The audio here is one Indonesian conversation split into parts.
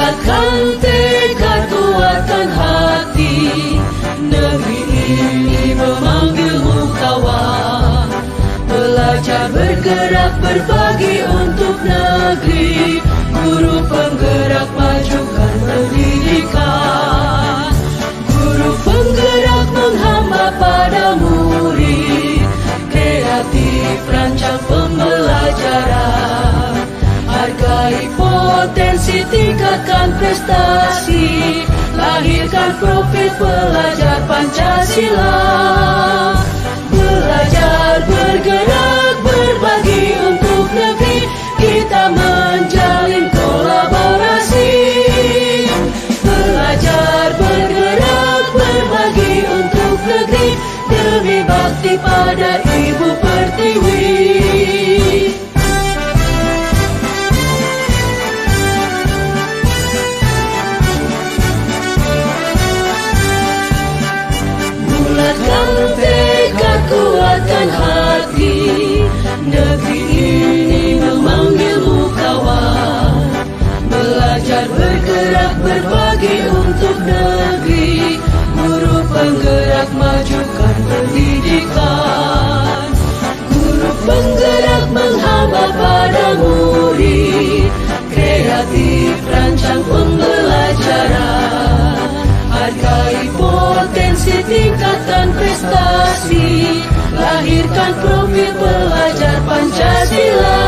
Bulatkan tekad, kuatkan hati, negeri ini memanggilmu kawan. Belajar, bergerak, berbagi untuk negeri. Guru penggerak, majukan pendidikan. Guru penggerak menghamba pada murid. Kreatif, rancang pembelajaran. Hargai potensi, tingkatkan prestasi. Lahirkan profil pelajar Pancasila. Belajar, bergerak, berbagi untuk negeri. Kita menjalin kolaborasi. Belajar, bergerak, berbagi untuk negeri. Demi bakti pada Ibu Pertiwi. Bulatkan tekad, kuatkan hati, negeri ini memanggilmu kawan. Belajar, bergerak, berbagi untuk negeri. Guru penggerak, majukan pendidikan. Guru penggerak menghamba pada murid. Kreatif, rancang pembelajaran. Hargai potensi, tingkatkan prestasi. Lahirkan profil pelajar Pancasila.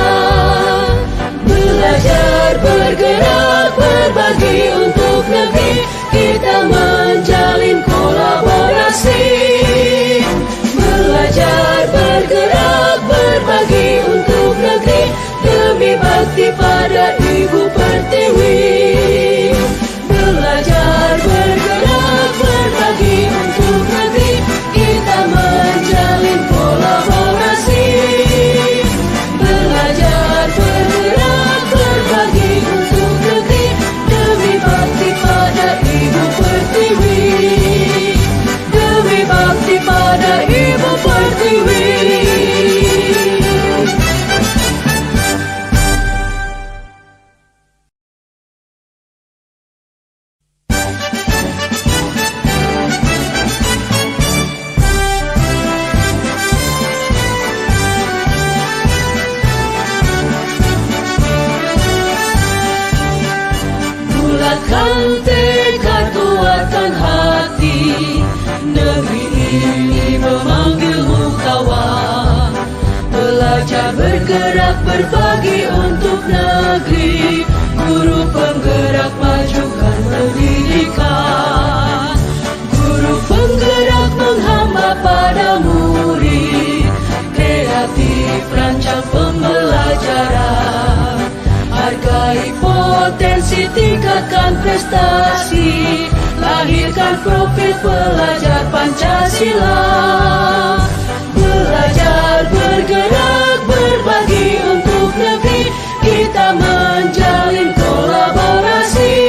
Belajar, bergerak, berbagi untuk negeri. Kita menjalin kolaborasi. Belajar, bergerak, berbagi untuk negeri. Demi bakti pada Ibu Pertiwi. Belajar, bergerak, berbagi untuk negeri. Kita menjalin kolaborasi. Belajar, bergerak, berbagi untuk negeri. Demi bakti pada Ibu Pertiwi. Demi bakti pada Ibu Pertiwi. Bulatkan tekad, kuatkan hati, negeri ini memanggilmu kawan. Belajar, bergerak, berbagi untuk negeri. Guru penggerak, majukan pendidikan. Guru penggerak menghamba pada murid. Kreatif, rancang pembelajaran. Hargai potensi, tingkatkan prestasi. Lahirkan profil pelajar Pancasila. Belajar, bergerak, berbagi untuk negeri. Kita menjalin kolaborasi.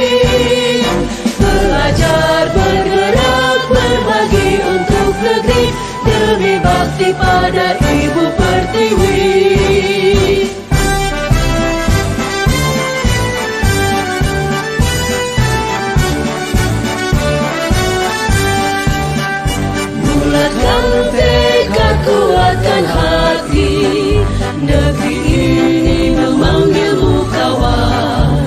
Belajar, bergerak, berbagi untuk negeri. Demi bakti pada Ibu Pertiwi. Bulatkan tekad, kuatkan hati, negeri ini memanggilmu kawan.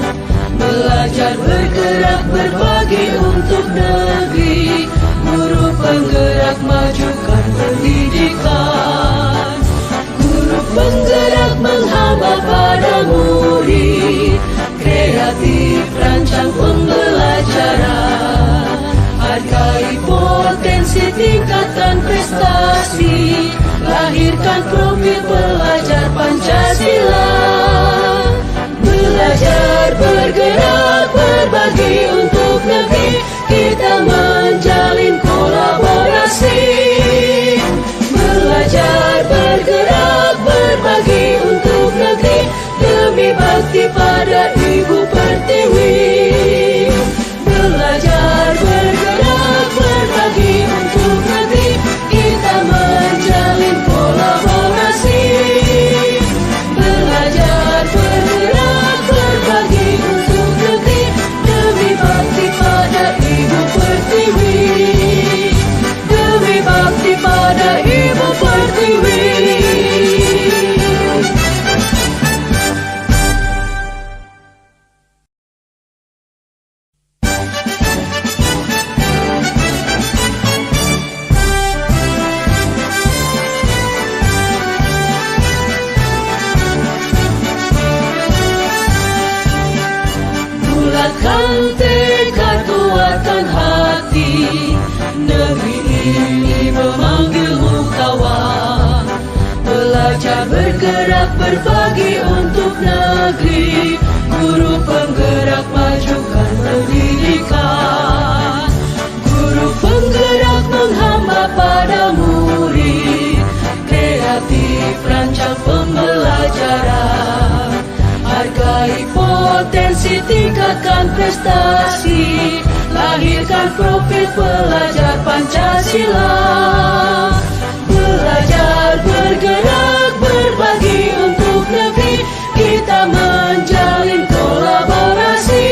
Belajar, bergerak, berbagi untuk negeri. Guru penggerak, majukan pendidikan. Guru penggerak menghamba pada murid. Kreatif, rancang pembelajaran. Hargai potensi, tingkatkan prestasi. Lahirkan profil pelajar Pancasila. Belajar, bergerak, berbagi untuk negeri. Kita menjalin kolaborasi. Belajar, bergerak, berbagi untuk negeri. Demi bakti pada Ibu Pertiwi. Belajar, bergerak, berbagi untuk negeri. Kita menjalin kolaborasi. Belajar, bergerak, berbagi untuk negeri. Bulatkan tekad, kuatkan hati, negeri ini memanggilmu kawan. Belajar, bergerak, berbagi untuk negeri. Guru penggerak, majukan pendidikan. Guru penggerak menghamba pada murid. Kreatif, rancang pembelajaran. Hargai potensi, tingkatkan prestasi. Lahirkan profil pelajar Pancasila. Belajar, bergerak, berbagi untuk negeri. Kita menjalin kolaborasi.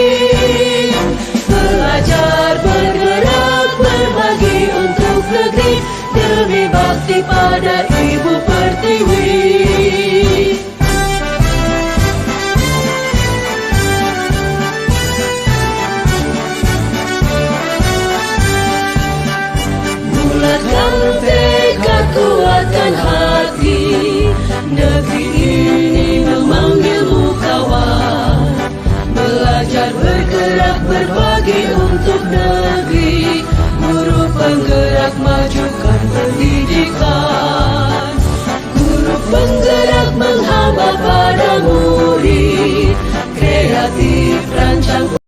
Belajar, bergerak, berbagi untuk negeri. Demi bakti pada Ibu Pertiwi. Bulatkan tekad, kuatkan hati, negeri ini memanggilmu kawan. Belajar, bergerak, berbagi untuk negeri. Guru penggerak, majukan pendidikan. Guru penggerak menghamba pada murid. Kreatif, rancang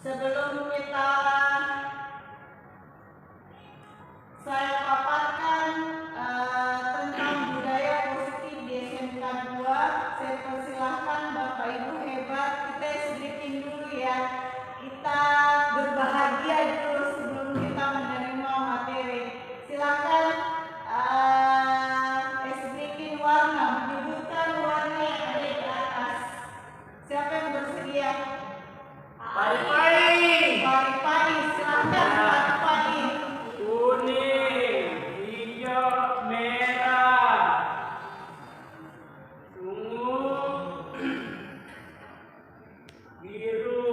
Sebelum saya paparkan tentang budaya positif di SMK 2, saya persilahkan Bapak Ibu hebat, kita sedikit dulu ya. Kita berbahagia dulu sebelum kita menerima materi. Silakan bikin warna, menyebutkan warna yang ada di atas. Siapa yang bersedia? Pari-pari, silakan pari-pari. Kuning, hijau, merah, ungu, biru.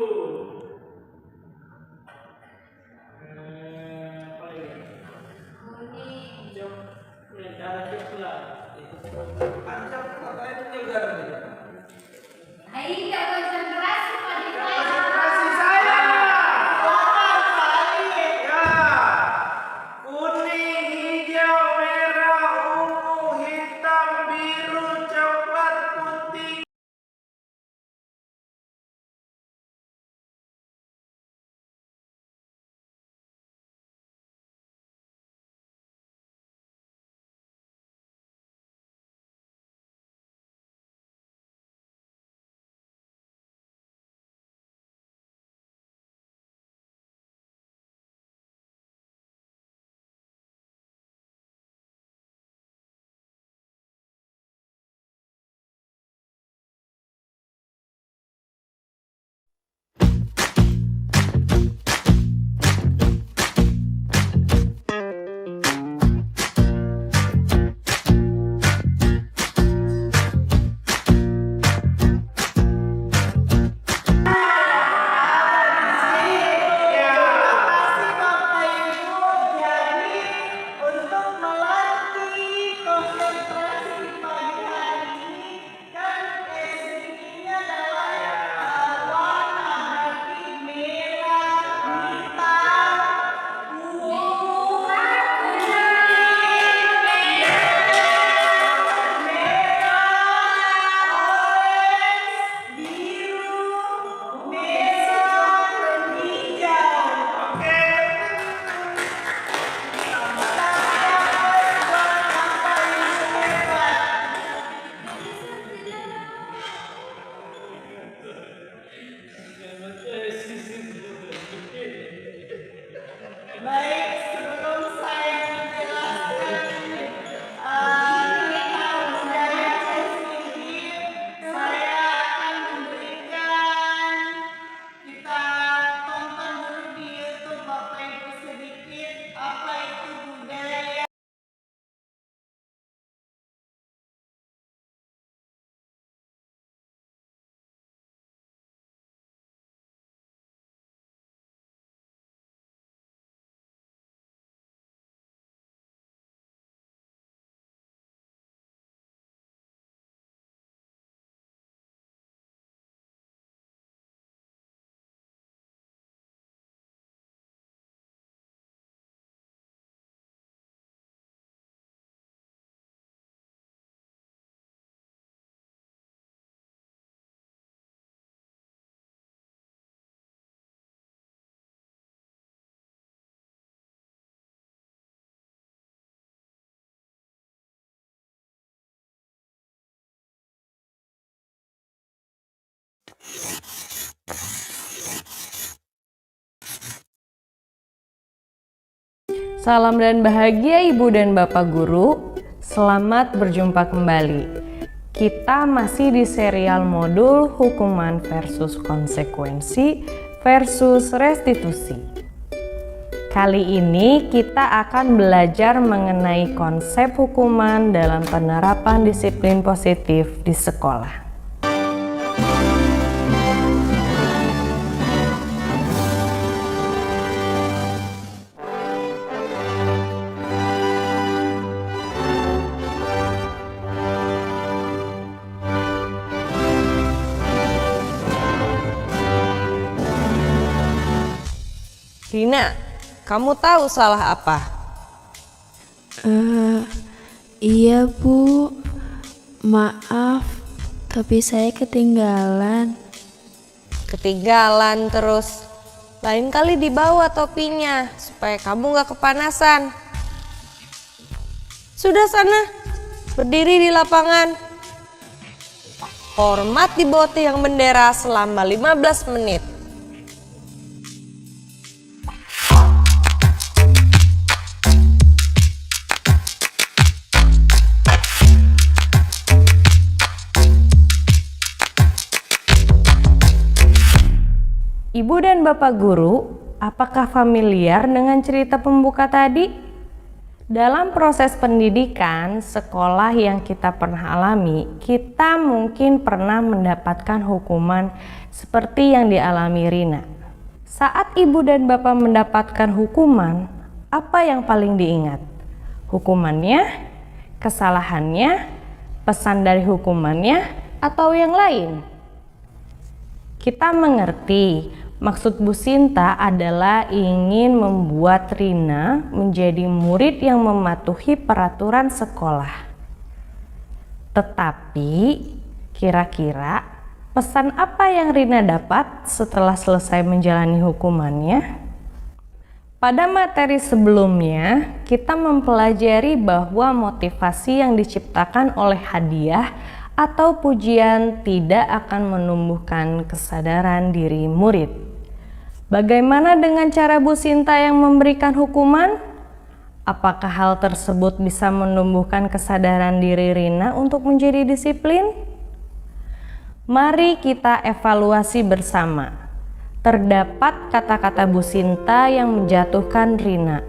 Baik, sebelum saya menjelaskan tentang budaya sensitif, saya akan memberikan kita tonton dulu di YouTube Bapak Ibu sedikit apa itu budaya. Salam dan bahagia Ibu dan Bapak Guru, selamat berjumpa kembali. Kita masih di serial modul hukuman versus konsekuensi versus restitusi. Kali ini kita akan belajar mengenai konsep hukuman dalam penerapan disiplin positif di sekolah. Rina, kamu tahu salah apa? Iya Bu, maaf, tapi saya ketinggalan. Ketinggalan terus. Lain kali dibawa topinya supaya kamu gak kepanasan. Sudah sana, berdiri di lapangan. Hormat di bawah tiang bendera selama 15 menit. Ibu dan Bapak Guru, apakah familiar dengan cerita pembuka tadi? Dalam proses pendidikan, sekolah yang kita pernah alami, kita mungkin pernah mendapatkan hukuman seperti yang dialami Rina. Saat Ibu dan Bapak mendapatkan hukuman, apa yang paling diingat? Hukumannya, kesalahannya, pesan dari hukumannya, atau yang lain? Kita mengerti maksud Bu Sinta adalah ingin membuat Rina menjadi murid yang mematuhi peraturan sekolah. Tetapi kira-kira pesan apa yang Rina dapat setelah selesai menjalani hukumannya? Pada materi sebelumnya, kita mempelajari bahwa motivasi yang diciptakan oleh hadiah atau pujian tidak akan menumbuhkan kesadaran diri murid. Bagaimana dengan cara Bu Sinta yang memberikan hukuman? Apakah hal tersebut bisa menumbuhkan kesadaran diri Rina untuk menjadi disiplin? Mari kita evaluasi bersama. Terdapat kata-kata Bu Sinta yang menjatuhkan Rina.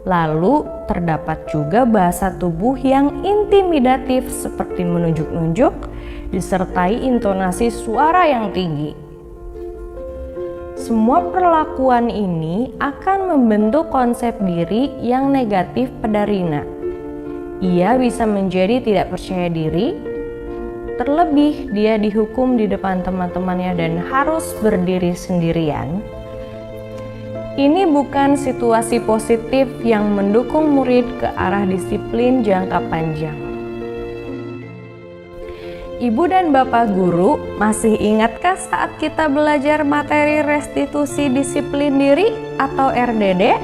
Lalu terdapat juga bahasa tubuh yang intimidatif seperti menunjuk-nunjuk disertai intonasi suara yang tinggi. Semua perlakuan ini akan membentuk konsep diri yang negatif pada Rina. Ia bisa menjadi tidak percaya diri, terlebih dia dihukum di depan teman-temannya dan harus berdiri sendirian. Ini bukan situasi positif yang mendukung murid ke arah disiplin jangka panjang. Ibu dan Bapak Guru, masih ingatkah saat kita belajar materi restitusi disiplin diri atau RDD?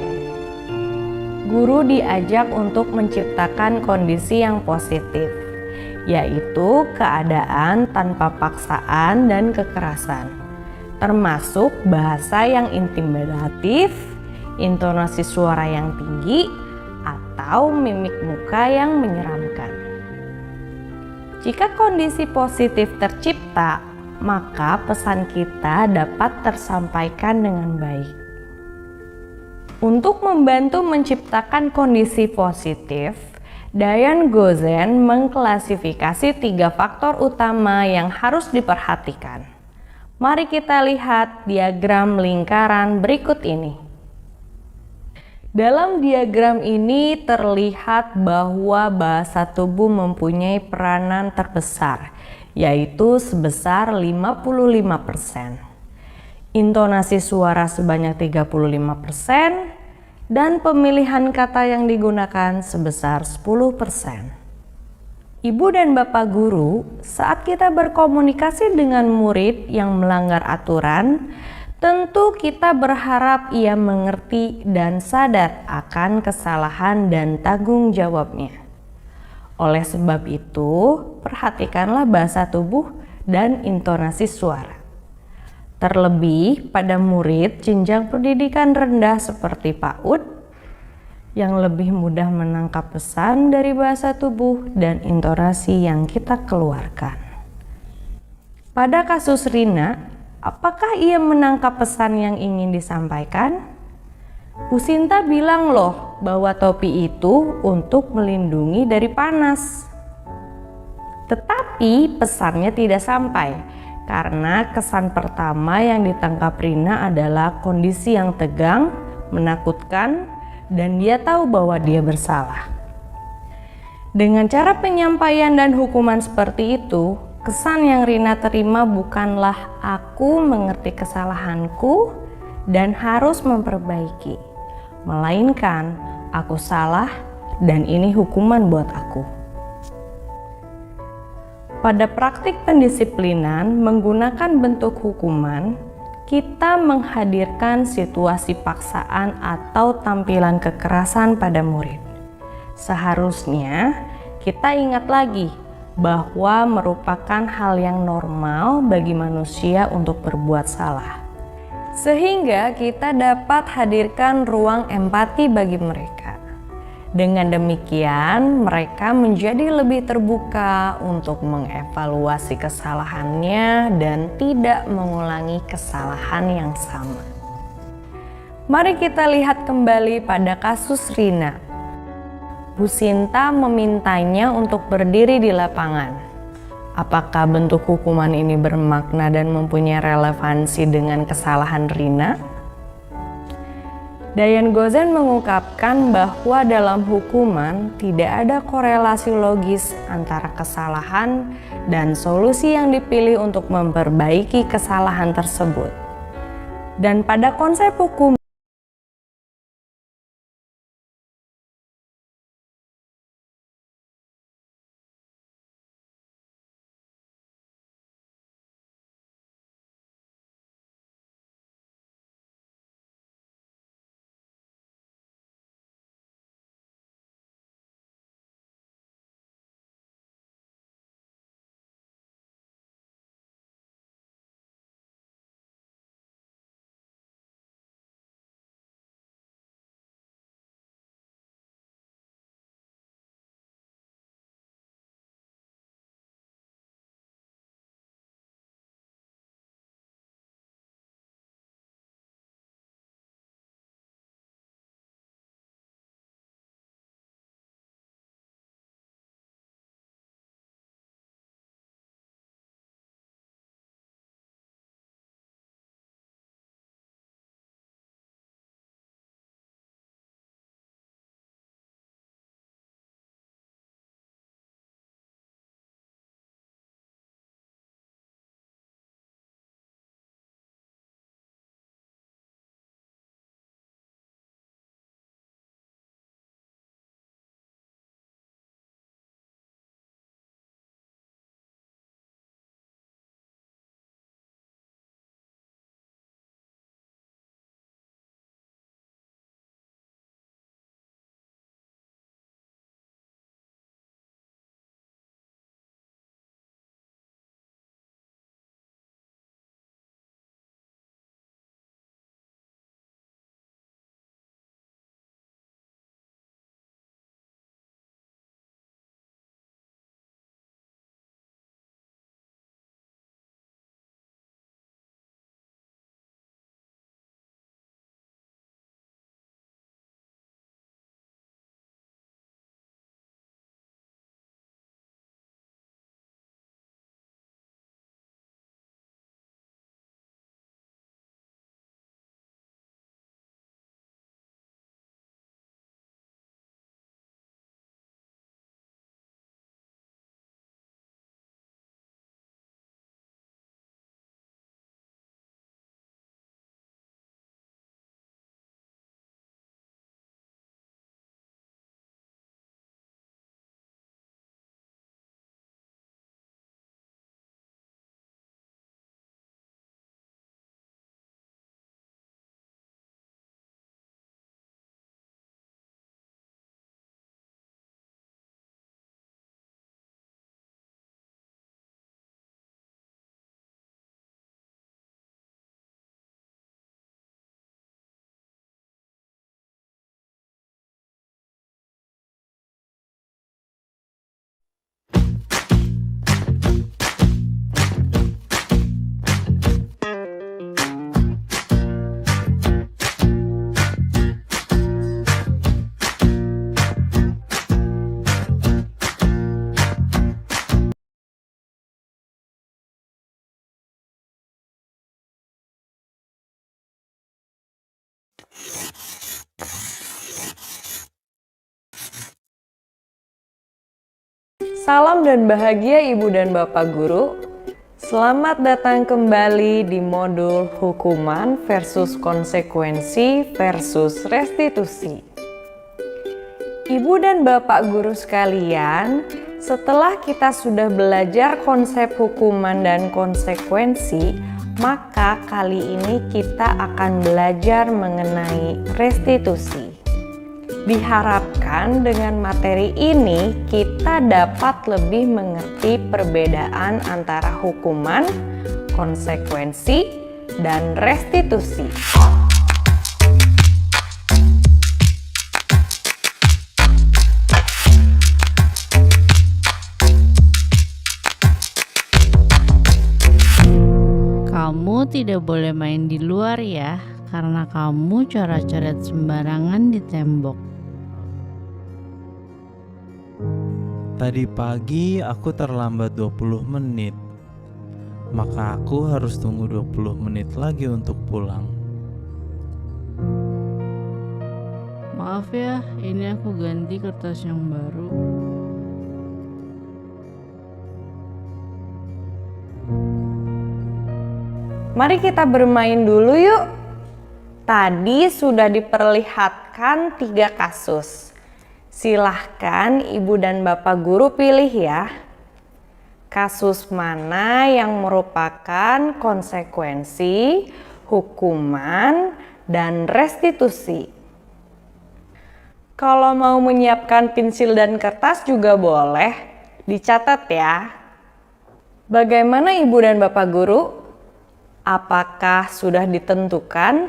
Guru diajak untuk menciptakan kondisi yang positif, yaitu keadaan tanpa paksaan dan kekerasan, termasuk bahasa yang intimidatif, intonasi suara yang tinggi, atau mimik muka yang menyeramkan. Jika kondisi positif tercipta, maka pesan kita dapat tersampaikan dengan baik. Untuk membantu menciptakan kondisi positif, Diane Gozen mengklasifikasi 3 faktor utama yang harus diperhatikan. Mari kita lihat diagram lingkaran berikut ini. Dalam diagram ini terlihat bahwa bahasa tubuh mempunyai peranan terbesar, yaitu sebesar 55%. Intonasi suara sebanyak 35% dan pemilihan kata yang digunakan sebesar 10%. Ibu dan Bapak guru, saat kita berkomunikasi dengan murid yang melanggar aturan, tentu kita berharap ia mengerti dan sadar akan kesalahan dan tanggung jawabnya. Oleh sebab itu, perhatikanlah bahasa tubuh dan intonasi suara. Terlebih pada murid jenjang pendidikan rendah seperti PAUD yang lebih mudah menangkap pesan dari bahasa tubuh dan intonasi yang kita keluarkan. Pada kasus Rina, apakah ia menangkap pesan yang ingin disampaikan? Bu Sinta bilang loh bahwa topi itu untuk melindungi dari panas. Tetapi pesannya tidak sampai karena kesan pertama yang ditangkap Rina adalah kondisi yang tegang, menakutkan, dan dia tahu bahwa dia bersalah. Dengan cara penyampaian dan hukuman seperti itu, kesan yang Rina terima bukanlah aku mengerti kesalahanku dan harus memperbaiki, melainkan aku salah dan ini hukuman buat aku. Pada praktik pendisiplinan menggunakan bentuk hukuman, kita menghadirkan situasi paksaan atau tampilan kekerasan pada murid. Seharusnya kita ingat lagi bahwa merupakan hal yang normal bagi manusia untuk berbuat salah. Sehingga kita dapat hadirkan ruang empati bagi mereka. Dengan demikian, mereka menjadi lebih terbuka untuk mengevaluasi kesalahannya dan tidak mengulangi kesalahan yang sama. Mari kita lihat kembali pada kasus Rina. Bu Sinta memintanya untuk berdiri di lapangan. Apakah bentuk hukuman ini bermakna dan mempunyai relevansi dengan kesalahan Rina? Diane Gozen mengungkapkan bahwa dalam hukuman tidak ada korelasi logis antara kesalahan dan solusi yang dipilih untuk memperbaiki kesalahan tersebut. Dan pada konsep hukum Salam dan bahagia Ibu dan Bapak Guru. Selamat datang kembali di modul hukuman versus konsekuensi versus restitusi. Ibu dan Bapak Guru sekalian, setelah kita sudah belajar konsep hukuman dan konsekuensi, maka kali ini kita akan belajar mengenai restitusi. Diharapkan dengan materi ini kita dapat lebih mengerti perbedaan antara hukuman, konsekuensi, dan restitusi. Kamu tidak boleh main di luar ya, karena kamu coret-coret sembarangan di tembok. Tadi pagi aku terlambat 20 menit. Maka aku harus tunggu 20 menit lagi untuk pulang. Maaf ya, ini aku ganti kertas yang baru. Mari kita bermain dulu yuk. Tadi sudah diperlihatkan 3 kasus. Silahkan Ibu dan Bapak Guru pilih ya. Kasus mana yang merupakan konsekuensi, hukuman, dan restitusi. Kalau mau menyiapkan pensil dan kertas juga boleh. Dicatat ya. Bagaimana Ibu dan Bapak Guru? Apakah sudah ditentukan?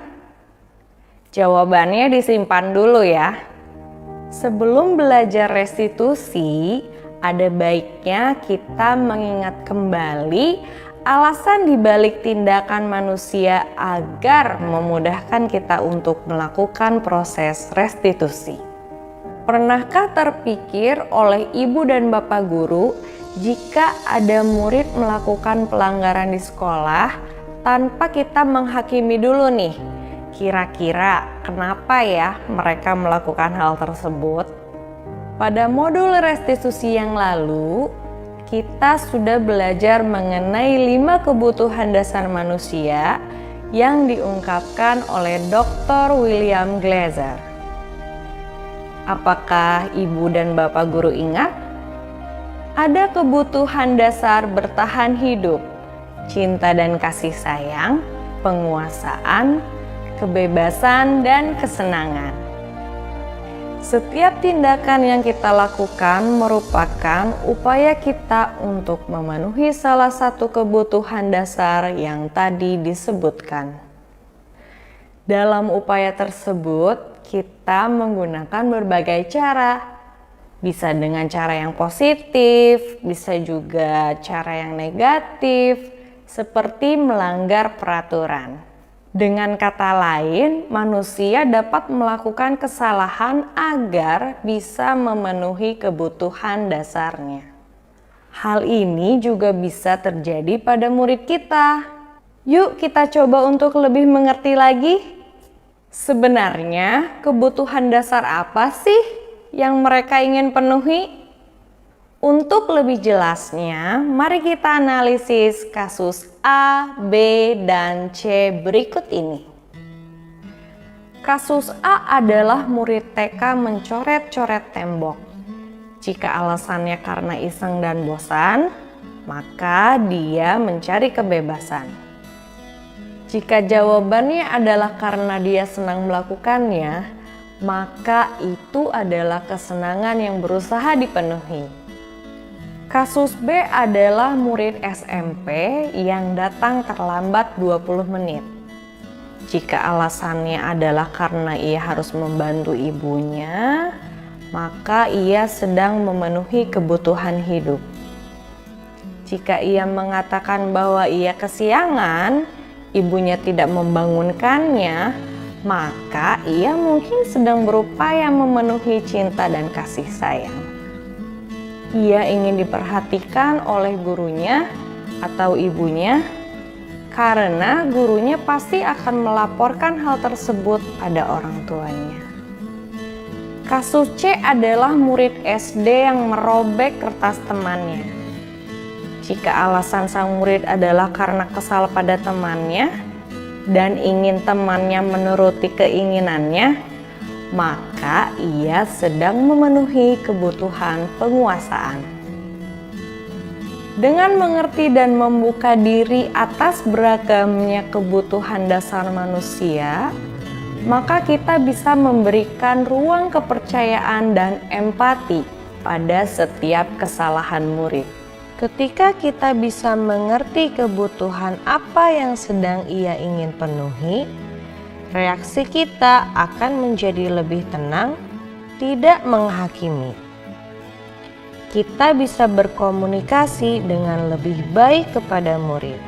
Jawabannya disimpan dulu ya. Sebelum belajar restitusi, ada baiknya kita mengingat kembali alasan dibalik tindakan manusia agar memudahkan kita untuk melakukan proses restitusi. Pernahkah terpikir oleh Ibu dan Bapak Guru jika ada murid melakukan pelanggaran di sekolah tanpa kita menghakimi dulu nih? Kira-kira kenapa ya mereka melakukan hal tersebut? Pada modul restitusi yang lalu, kita sudah belajar mengenai 5 kebutuhan dasar manusia yang diungkapkan oleh Dr. William Glasser. Apakah Ibu dan Bapak Guru ingat? Ada kebutuhan dasar bertahan hidup, cinta dan kasih sayang, penguasaan, kebebasan, dan kesenangan. Setiap tindakan yang kita lakukan merupakan upaya kita untuk memenuhi salah satu kebutuhan dasar yang tadi disebutkan. Dalam upaya tersebut, kita menggunakan berbagai cara. Bisa dengan cara yang positif, bisa juga cara yang negatif, seperti melanggar peraturan. Dengan kata lain, manusia dapat melakukan kesalahan agar bisa memenuhi kebutuhan dasarnya. Hal ini juga bisa terjadi pada murid kita. Yuk kita coba untuk lebih mengerti lagi. Sebenarnya kebutuhan dasar apa sih yang mereka ingin penuhi? Untuk lebih jelasnya, mari kita analisis kasus A, B, dan C berikut ini. Kasus A adalah murid TK mencoret-coret tembok. Jika alasannya karena iseng dan bosan, maka dia mencari kebebasan. Jika jawabannya adalah karena dia senang melakukannya, maka itu adalah kesenangan yang berusaha dipenuhi. Kasus B adalah murid SMP yang datang terlambat 20 menit. Jika alasannya adalah karena ia harus membantu ibunya, maka ia sedang memenuhi kebutuhan hidup. Jika ia mengatakan bahwa ia kesiangan, ibunya tidak membangunkannya, maka ia mungkin sedang berupaya memenuhi cinta dan kasih sayang. Ia ingin diperhatikan oleh gurunya atau ibunya, karena gurunya pasti akan melaporkan hal tersebut pada orang tuanya. Kasus C adalah murid SD yang merobek kertas temannya. Jika alasan sang murid adalah karena kesal pada temannya dan ingin temannya menuruti keinginannya, maka ia sedang memenuhi kebutuhan penguasaan. Dengan mengerti dan membuka diri atas beragamnya kebutuhan dasar manusia, maka kita bisa memberikan ruang kepercayaan dan empati pada setiap kesalahan murid. Ketika kita bisa mengerti kebutuhan apa yang sedang ia ingin penuhi, reaksi kita akan menjadi lebih tenang, tidak menghakimi. Kita bisa berkomunikasi dengan lebih baik kepada murid.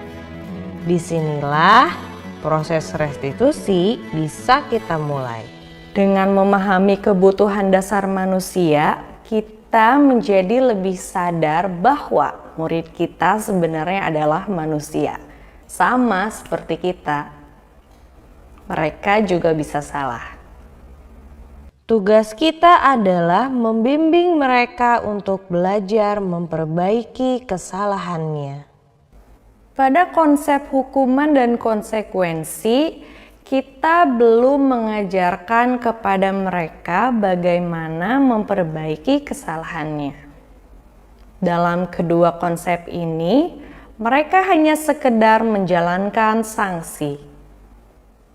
Disinilah proses restitusi bisa kita mulai. Dengan memahami kebutuhan dasar manusia, kita menjadi lebih sadar bahwa murid kita sebenarnya adalah manusia, sama seperti kita. Mereka juga bisa salah. Tugas kita adalah membimbing mereka untuk belajar memperbaiki kesalahannya. Pada konsep hukuman dan konsekuensi, kita belum mengajarkan kepada mereka bagaimana memperbaiki kesalahannya. Dalam kedua konsep ini, mereka hanya sekedar menjalankan sanksi.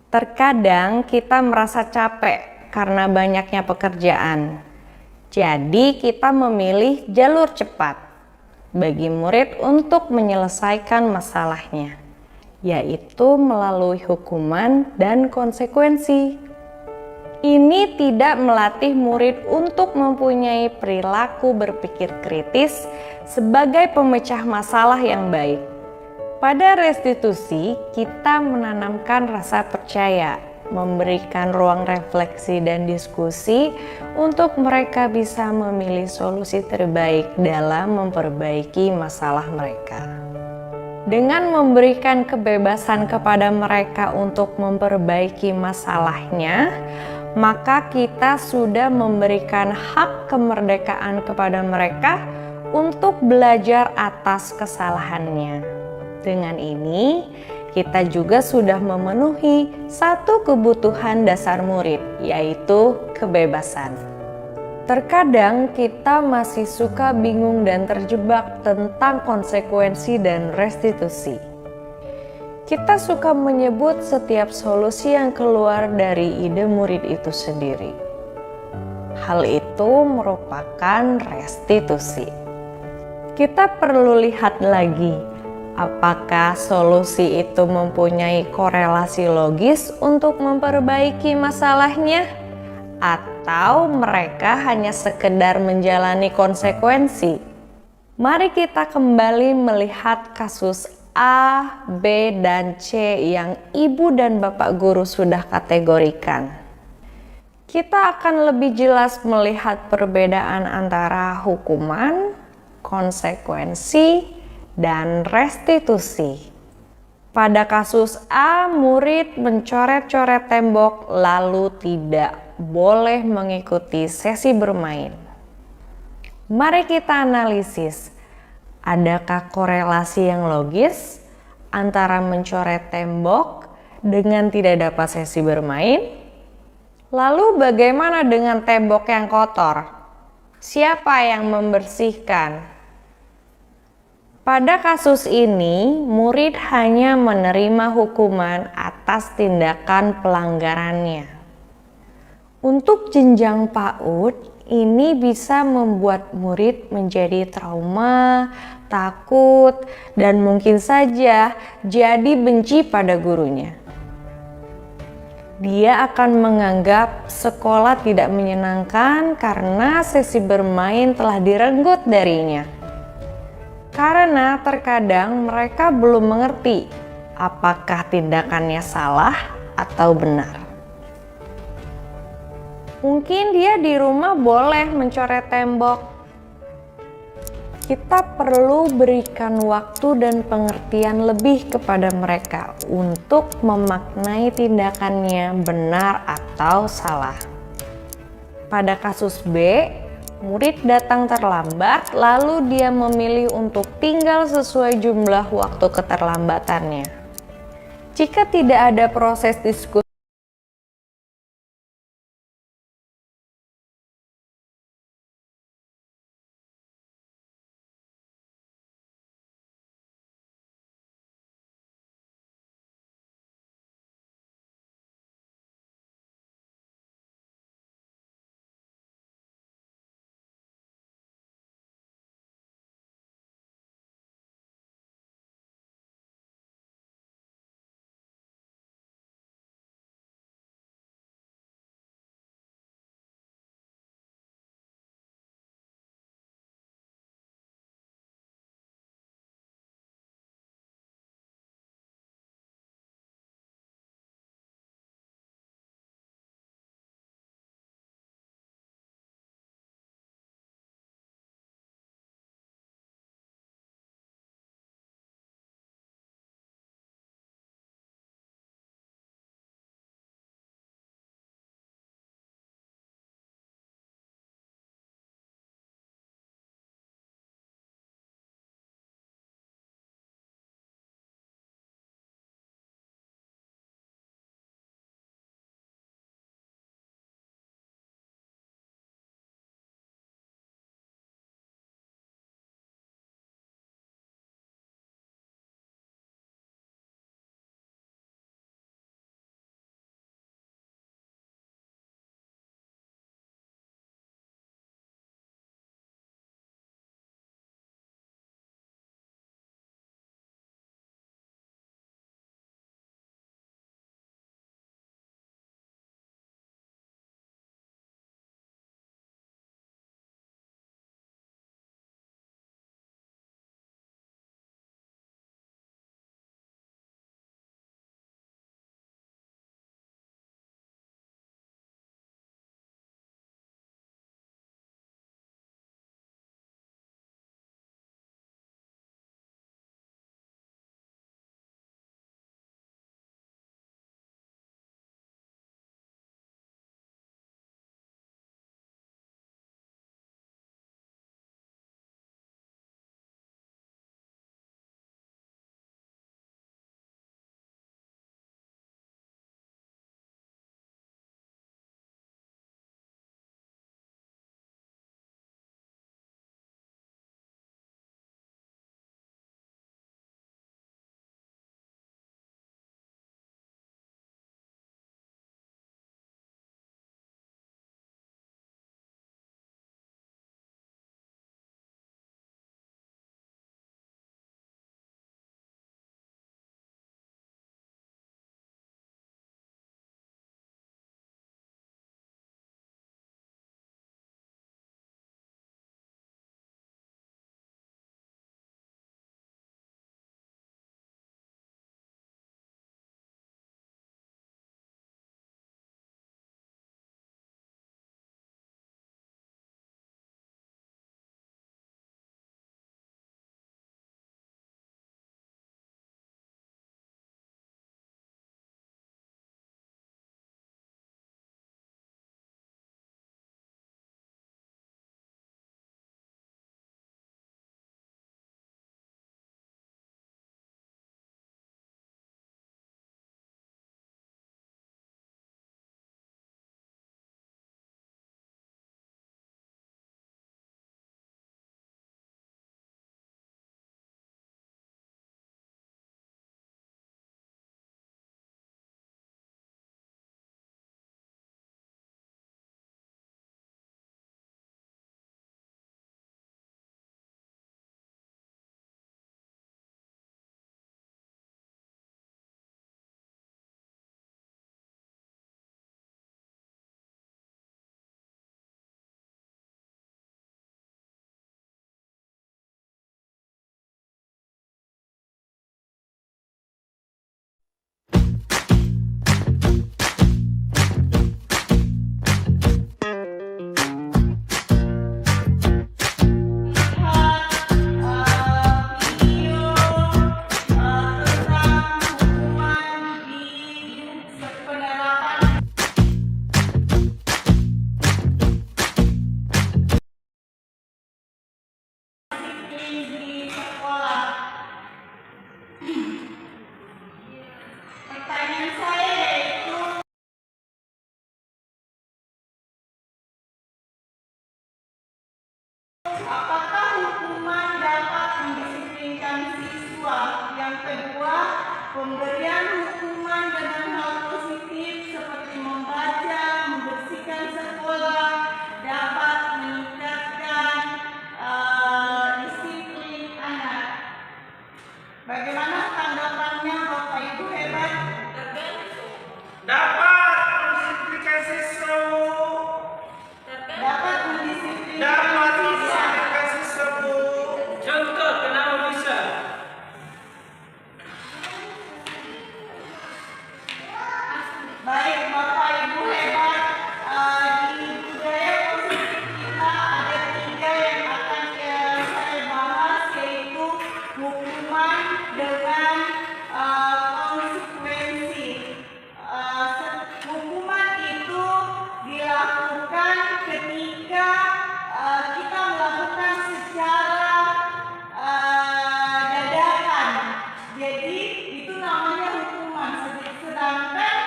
Terkadang kita merasa capek karena banyaknya pekerjaan. Jadi kita memilih jalur cepat bagi murid untuk menyelesaikan masalahnya, yaitu melalui hukuman dan konsekuensi. Ini tidak melatih murid untuk mempunyai perilaku berpikir kritis sebagai pemecah masalah yang baik. Pada restitusi, kita menanamkan rasa percaya, memberikan ruang refleksi dan diskusi untuk mereka bisa memilih solusi terbaik dalam memperbaiki masalah mereka. Dengan memberikan kebebasan kepada mereka untuk memperbaiki masalahnya, maka kita sudah memberikan hak kemerdekaan kepada mereka untuk belajar atas kesalahannya. Dengan ini, kita juga sudah memenuhi satu kebutuhan dasar murid, yaitu kebebasan. Terkadang kita masih suka bingung dan terjebak tentang konsekuensi dan restitusi. Kita suka menyebut setiap solusi yang keluar dari ide murid itu sendiri. Hal itu merupakan restitusi. Kita perlu lihat lagi, apakah solusi itu mempunyai korelasi logis untuk memperbaiki masalahnya? Atau mereka hanya sekedar menjalani konsekuensi? Mari kita kembali melihat kasus A, B, dan C yang ibu dan bapak guru sudah kategorikan. Kita akan lebih jelas melihat perbedaan antara hukuman, konsekuensi, dan restitusi. Pada kasus A, murid mencoret-coret tembok lalu tidak boleh mengikuti sesi bermain. Mari kita analisis, adakah korelasi yang logis antara mencoret tembok dengan tidak dapat sesi bermain? Lalu bagaimana dengan tembok yang kotor? Siapa yang membersihkan? Pada kasus ini, murid hanya menerima hukuman atas tindakan pelanggarannya. Untuk jenjang PAUD, ini bisa membuat murid menjadi trauma, takut, dan mungkin saja jadi benci pada gurunya. Dia akan menganggap sekolah tidak menyenangkan karena sesi bermain telah direnggut darinya. Karena terkadang mereka belum mengerti apakah tindakannya salah atau benar. Mungkin dia di rumah boleh mencoret tembok. Kita perlu berikan waktu dan pengertian lebih kepada mereka untuk memaknai tindakannya benar atau salah. Pada kasus B, murid datang terlambat, lalu dia memilih untuk tinggal sesuai jumlah waktu keterlambatannya. Jika tidak ada proses diskusi apakah hukuman dapat mendisiplinkan siswa? Yang kedua, pemberian hukuman dengan hal positif seperti membaca, membersihkan sekolah dapat meningkatkan disiplin anak. Bagaimana tanggapannya Bapak Ibu hebat? Dapat mendisiplinkan siswa. Dapat mendisiplinkan Dapat siswa. mendisiplinkan siswa, Bu. Contoh kenapa bisa? Baik Bapak Ibu hebat, di budaya positif kita ada 3 yang akan saya bahas, yaitu hukuman dengan konsekuensi. Hukuman itu dilakukan ketika kita melakukan secara dadakan. Jadi itu namanya hukuman. Sedangkan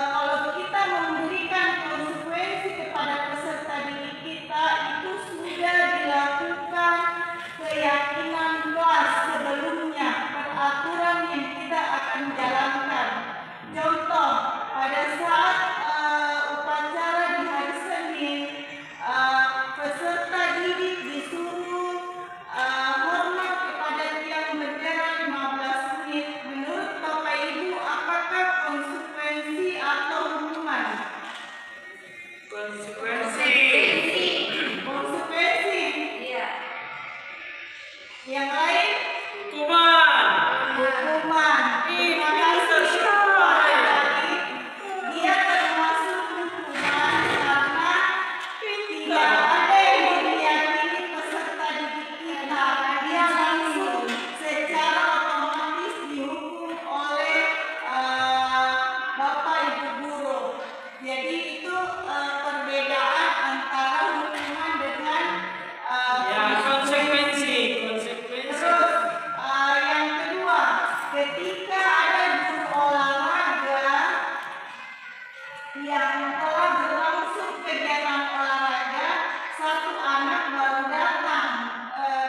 kalau kita memberikan konsekuensi kepada peserta didik kita, itu sudah dilakukan keyakinan kelas sebelumnya, peraturan yang kita akan jalankan. Contoh, pada saat upacara di hari Senin, peserta didik disuruh hormat kepada tiang bendera 15 menit. Menurut Bapak Ibu, apakah konsekuensi atau hukuman? Konsekuensi. Konsekuensi. Iya. Yang lain? Hukuman. Hukuman. Terima kasih Pak Adi. Dia termasuk hukuman karena tidak ada yang diyakini peserta didik kita. Dia langsung secara otomatis dihukum oleh Bapak Ibu guru. Jadi itu perbedaan antara hukuman dengan Ya, konsekuensi. Terus yang kedua, ketika ada guru olahraga yang telah berlangsung kegiatan olahraga, satu anak baru datang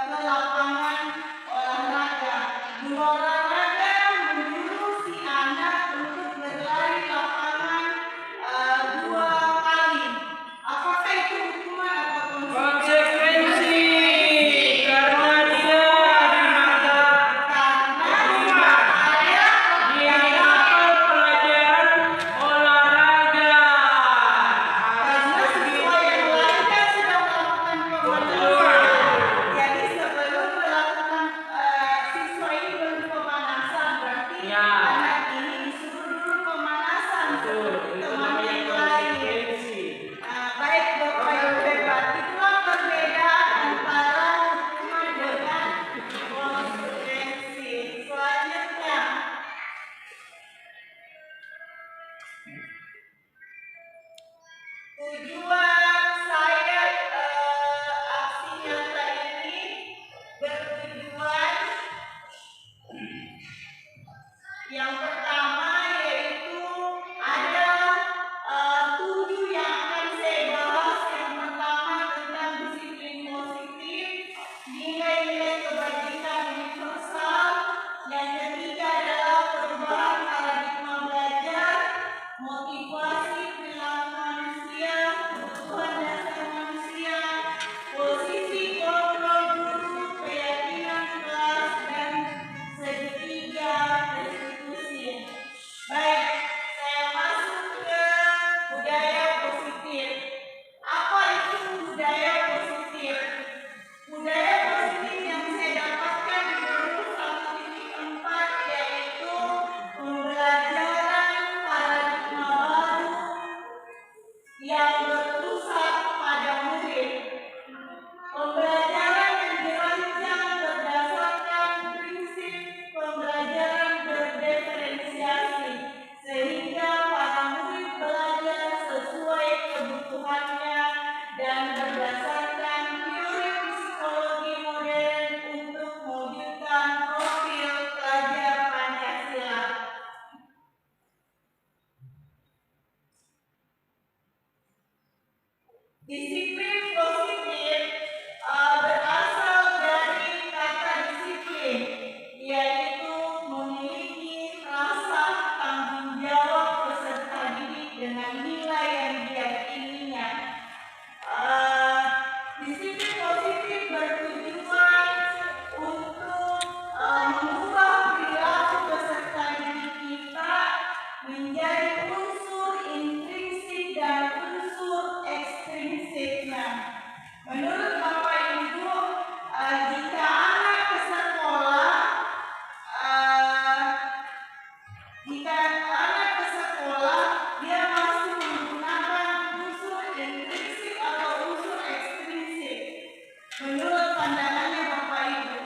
ke lapangan olahraga. Guru olahraga menyuruh si anak untuk berlari lapangan 2 kali. Apakah itu hukuman atau Konsekuensi. Karena dia dia dapat pelajaran olahraga. Karena siswa yang lain kan sudah melakukan pemanasan. Jadi sebelum melakukan siswa ini belum pemanasan, berarti Ya. anak ini disuruh dulu pemanasan seperti teman yang lain. Konsekuensi. Baik Bapak Ibu hebat, itulah perbedaan antara hukuman dengan konsekuensi. Selanjutnya, tujuan saya aksi nyata ini bertujuan yang pertama yaitu ada 7 yang akan saya bahas. Yang pertama tentang disiplin positif, nilai-nilai kebajikan universal. Yang ketiga adalah perubahan paradigma belajar, motivasi perilaku manusia, kebutuhan dasar manusia, posisi kontrol guru, keyakinan kelas, dan segitiga restitusi. Baik, saya masuk ke budaya positif. Apa itu budaya positif? Budaya positif yang saya dapatkan di buku 1.4 yaitu pembelajaran paradigma baru yang berpusat pada murid. Pembelajaran yang dirancang berdasarkan prinsip pembelajaran berdiferensiasi, sehingga para murid belajar sesuai kebutuhannya dan berdasarkan teori psikologi modern untuk mewujudkan profil pelajar Pancasila. Disiplin positif Menurut Bapak Ibu, jika anak ke sekolah, eh, jika anak ke sekolah, dia masih menggunakan unsur intrinsik atau unsur ekstrinsik. Menurut pandangannya Bapak Ibu.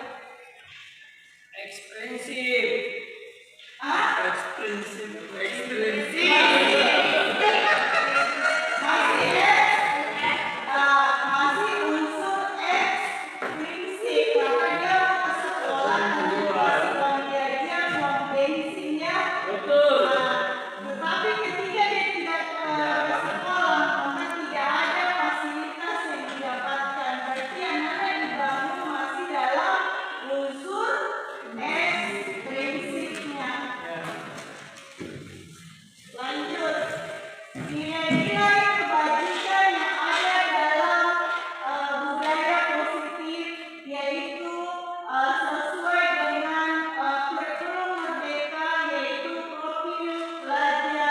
Ekstrinsik. Ah? Ekstrinsik. Masih unsur ekstrinsik, maka dia mau ke sekolah nanti masih uang jajan, uang bensinnya. Betul. Tetapi ketika dia tidak ke sekolah, maka tidak ada fasilitas yang didapatkan. Berarti anak-anak dibangun masih dalam unsur ekstrinsiknya. Lanjut, nilai-nilai kebajikan yang ada dalam budaya positif, yaitu sesuai dengan kurikulum merdeka, yaitu profil pelajar.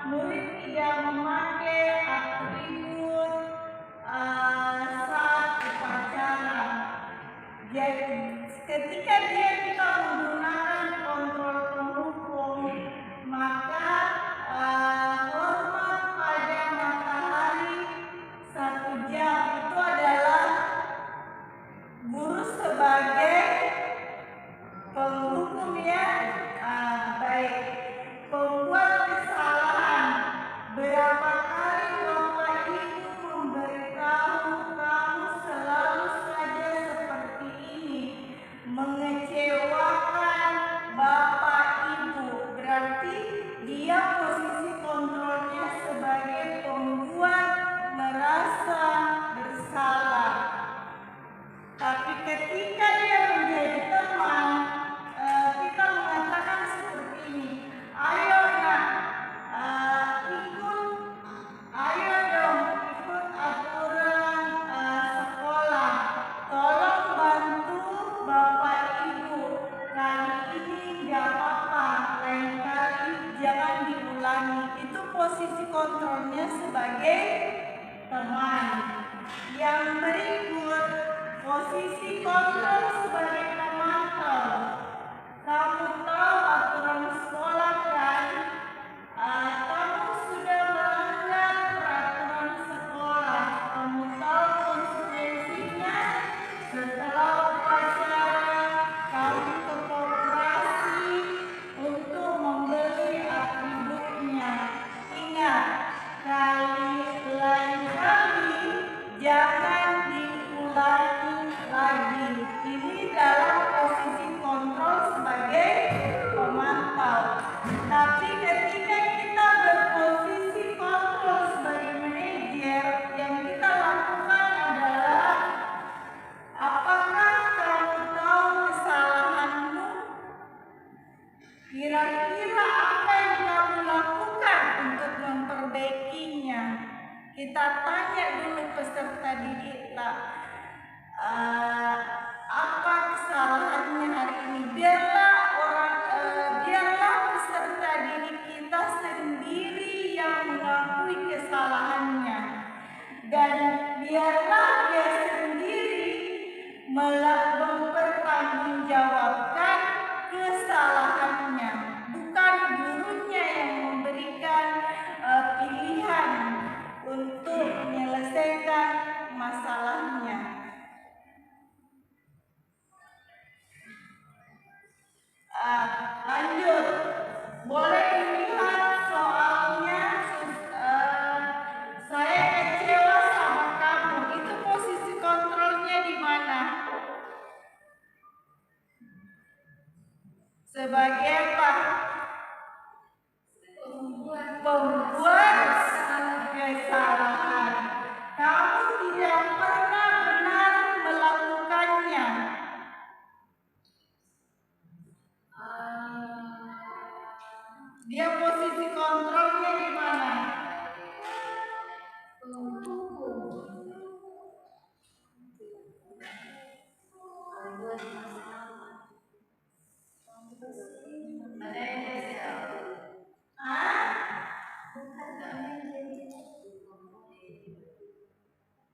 Murid tidak memakai atribut saat upacara. Jadi ketika dia tidak menggunakan kontrol pendukung, maka hormat pada matahari 1 jam itu adalah guru sebagai penghukum ya. Baik, pembuat kesalahan. Berapa kali Bapak Ibu memberitahu kamu selalu saja seperti ini, mengecewakan jalani. Itu posisi kontrolnya sebagai teman. Yang berikut, posisi kontrol sebagai pemantau. Kamu tahu aturan sekolah kan? Kamu sudah melanggar peraturan sekolah. Kamu tahu konsekuensinya. Setelah upacara, kamu ke koperasi untuk membeli atributnya. Ingat, lain kali jangan diulangi lagi. Ini dalam posisi kontrol sebagai pemantau. Tapi ketika kita berposisi kontrol sebagai manajer, yang kita lakukan adalah, apakah kamu tahu kesalahanmu? Kira-kira apa yang kamu lakukan untuk memperbaikinya? Kita tanya dulu peserta didik kita, apa kesalahannya hari ini? Biarlah peserta didik kita sendiri yang mengakui kesalahannya, dan biarlah dia sendiri mempertanggungjawabkan kesalahannya, bukan gurunya yang memberikan pilihan untuk menyelesaikan masalahnya. Lanjut, boleh dilihat soalnya. Saya kecewa sama kamu. Itu posisi kontrolnya di mana? Sebagai apa? Pembuat kesalahan. Kamu tidak pernah benar melakukannya. Dia posisi kontrolnya di mana?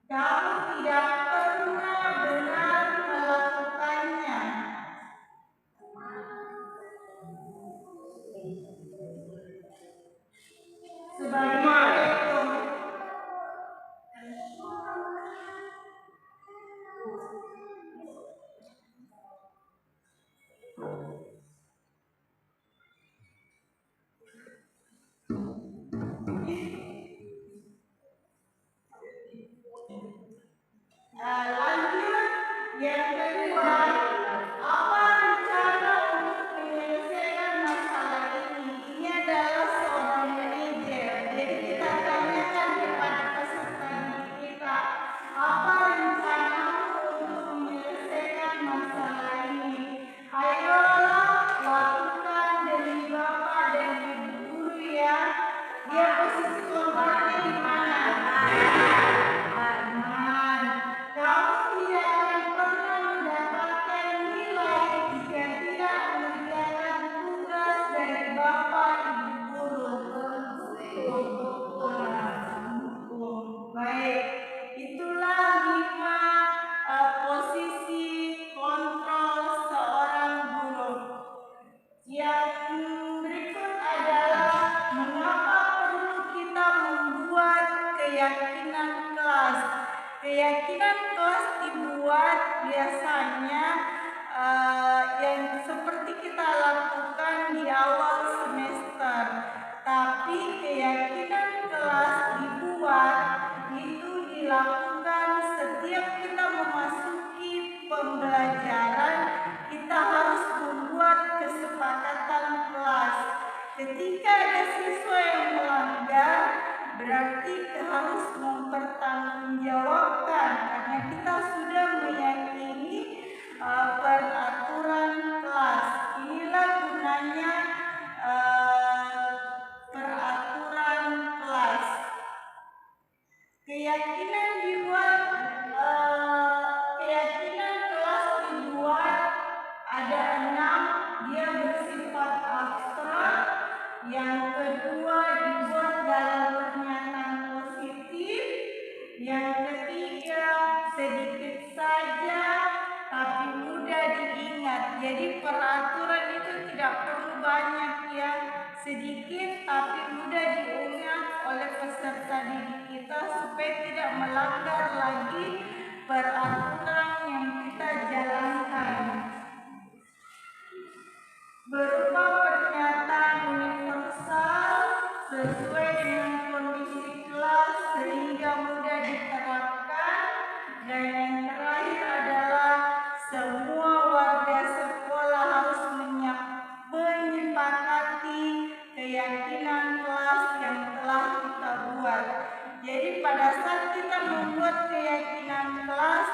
Kamu tidak pernah benar melakukannya. Sebagai itu, lanjut, yang kedua, apa rencana untuk menyelesaikan masalah ini? Ini adalah seorang manajer. Jadi kita tanyakan kepada peserta didik kita, apa rencana untuk menyelesaikan masalah ini? Ayolah lakukan demi Bapak dan Ibu guru ya. Dia posisi kontrolnya di mana? Kamu tidak akan pernah mendapatkan nilai jika tidak mengerjakan tugas dari Bapak Ibu guru. Baik, itulah 5 posisi kontrol seorang guru. Yang berikut adalah mengapa perlu kita membuat keyakinan kelas. Keyakinan kelas dibuat biasanya yang seperti kita lakukan di awal semester. Tapi keyakinan kelas dibuat itu dilakukan setiap kita memasuki pembelajaran. Kita harus membuat kesepakatan kelas. Ketika ada siswa yang melanggar, berarti harus mempertanggungjawabkan, karena kita sudah meyakini peraturan kelas. Inilah gunanya peraturan kelas. Keyakinan kelas dibuat ada 6. Dia bersifat abstrak. Yang kedua, sedikit tapi mudah diingat oleh peserta didik kita supaya tidak melanggar lagi peraturan yang kita jalankan. Berupa pernyataan universal sesuai dengan kondisi kelas sehingga mudah diterapkan, dan yang terakhir adalah semua warga sekolah harus menyepakati keyakinan kelas yang telah kita buat. Jadi pada saat kita membuat keyakinan kelas,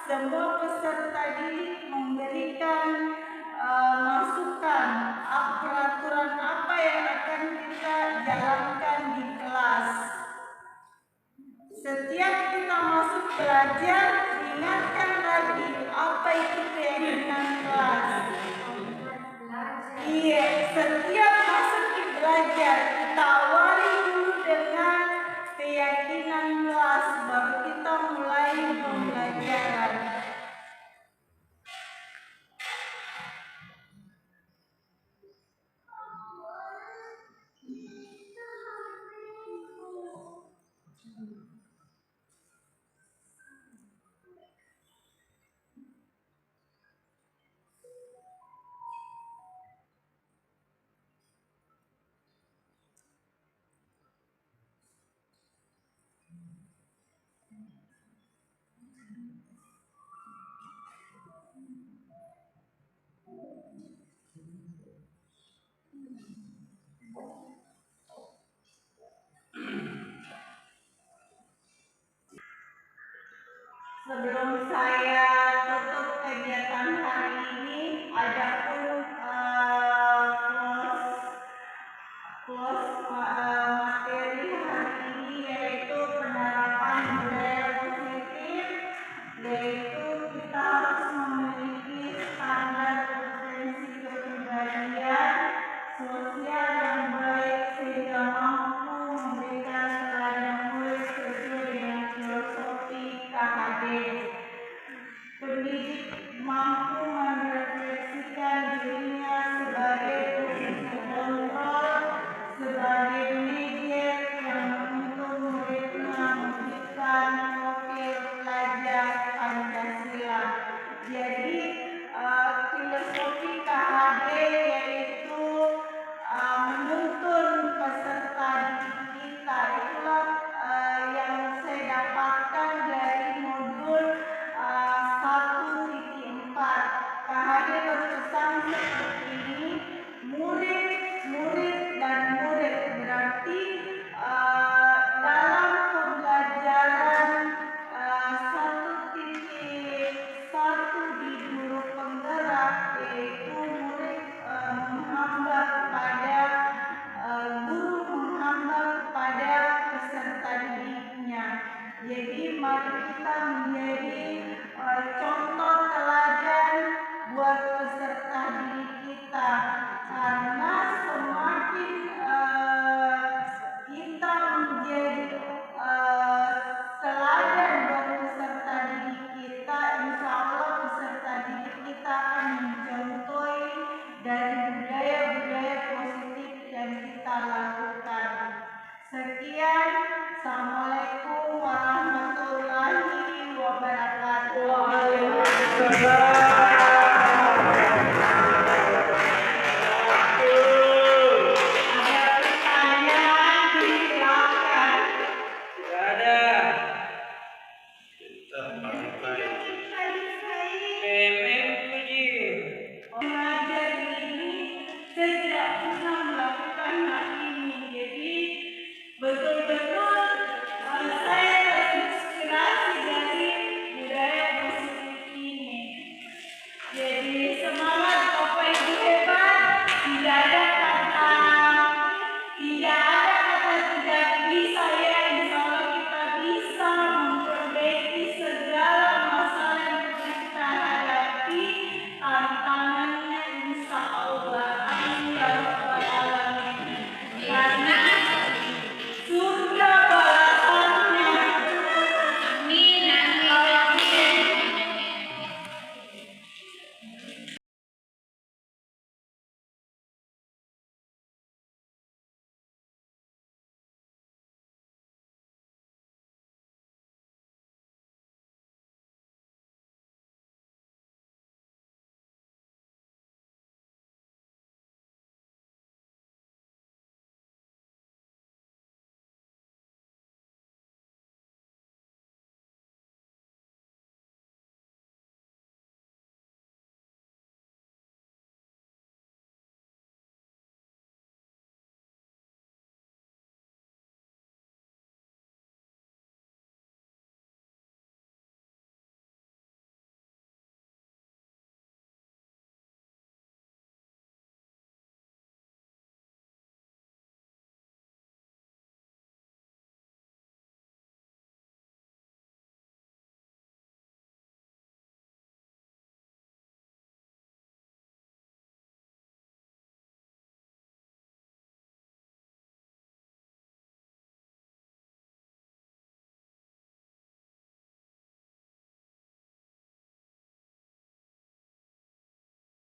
semua peserta didik memberikan masukan peraturan apa yang akan kita jalankan di kelas. Setiap kita masuk belajar, ingatkan lagi apa itu keyakinan kelas. Iya, setiap masuk di belajar kita awali dulu dengan keyakinan kelas, baru kita mulai pembelajaran. Sebelum saya tutup kegiatan hari ini, ada pun materi hari ini, yaitu penerapan budaya positif, yaitu kita harus memiliki standar potensi kepribadian sosial yang baik sehingga mampu memberikan teladan murid sesuai dengan filosofi KHD. Pendidik mampu merefleksikan dirinya sebagai posisi kontrol, sebagai manajer yang menuntut muridnya memberikan profil pelajar Pancasila. Jadi filosofi KHD yaitu menuntun peserta didik kita. Itulah yang saya dapatkan dari modul 1.4. KHD berpesan seperti ini, murid dan murid, berarti dalam pembelajaran 1.1 di guru penggerak, yaitu murid menghamba kepada guru, menghamba kepada peserta didiknya. Jadi mari kita menjadi contoh teladan buat peserta didik kita, karena semakin kita menjadi teladan buat peserta didik kita, insya Allah peserta didik kita akan mencontohi dari budaya-budaya positif yang kita lakukan. Sekian, Assalamualaikum warahmatullahi wabarakatuh.